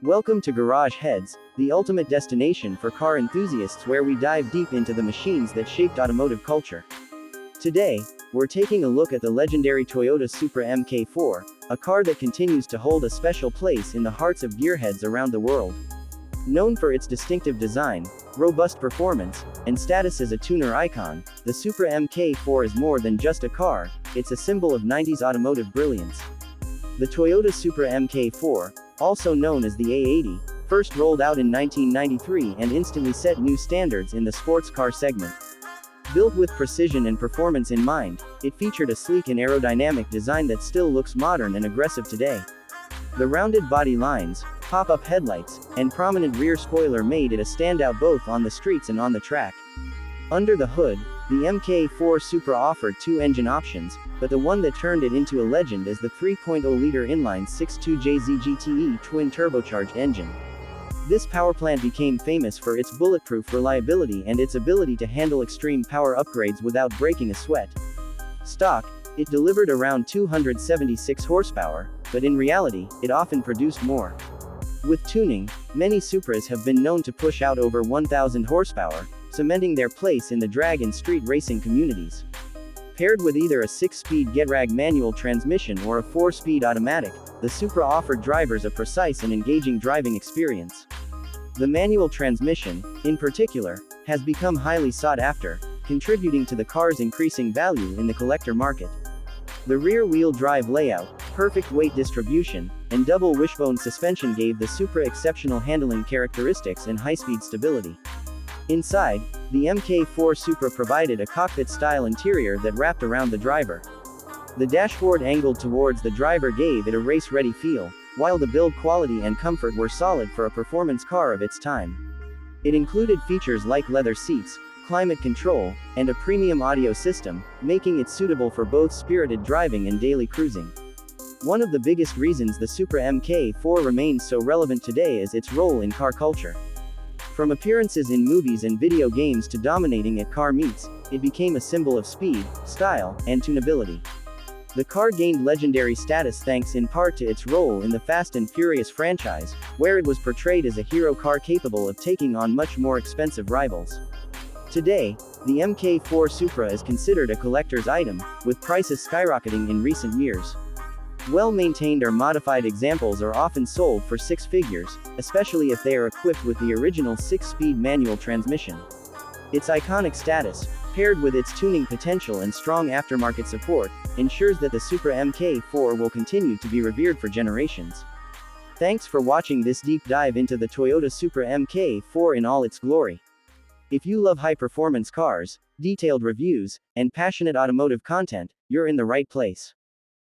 Welcome to Garage Heads, the ultimate destination for car enthusiasts where we dive deep into the machines that shaped automotive culture. Today, we're taking a look at the legendary Toyota Supra MK4, a car that continues to hold a special place in the hearts of gearheads around the world. Known for its distinctive design, robust performance, and status as a tuner icon, the Supra MK4 is more than just a car, it's a symbol of 90s automotive brilliance. The Toyota Supra MK4, also known as the A80, first rolled out in 1993 and instantly set new standards in the sports car segment. Built with precision and performance in mind, it featured a sleek and aerodynamic design that still looks modern and aggressive today. The rounded body lines, pop-up headlights, and prominent rear spoiler made it a standout both on the streets and on the track. Under the hood, the MK4 Supra offered two engine options, but the one that turned it into a legend is the 3.0-liter inline-6 JZGTE twin-turbocharged engine. This powerplant became famous for its bulletproof reliability and its ability to handle extreme power upgrades without breaking a sweat. Stock, it delivered around 276 horsepower, but in reality, it often produced more. With tuning, many Supras have been known to push out over 1,000 horsepower, cementing their place in the drag and street racing communities. Paired with either a 6-speed Getrag manual transmission or a 4-speed automatic, the Supra offered drivers a precise and engaging driving experience. The manual transmission, in particular, has become highly sought after, contributing to the car's increasing value in the collector market. The rear-wheel drive layout, perfect weight distribution, and double wishbone suspension gave the Supra exceptional handling characteristics and high-speed stability. Inside, the MK4 Supra provided a cockpit-style interior that wrapped around the driver. The dashboard angled towards the driver gave it a race-ready feel, while the build quality and comfort were solid for a performance car of its time. It included features like leather seats, climate control, and a premium audio system, making it suitable for both spirited driving and daily cruising. One of the biggest reasons the Supra MK4 remains so relevant today is its role in car culture. From appearances in movies and video games to dominating at car meets, it became a symbol of speed, style, and tunability. The car gained legendary status thanks in part to its role in the Fast and Furious franchise, where it was portrayed as a hero car capable of taking on much more expensive rivals. Today, the MK4 Supra is considered a collector's item, with prices skyrocketing in recent years. Well-maintained or modified examples are often sold for six figures, especially if they are equipped with the original 6-speed manual transmission. Its iconic status, paired with its tuning potential and strong aftermarket support, ensures that the Supra MK4 will continue to be revered for generations. Thanks for watching this deep dive into the Toyota Supra MK4 in all its glory. If you love high-performance cars, detailed reviews, and passionate automotive content, you're in the right place.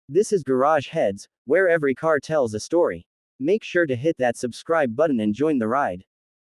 This is Garage Heads, where every car tells a story. Make sure to hit that subscribe button and join the ride.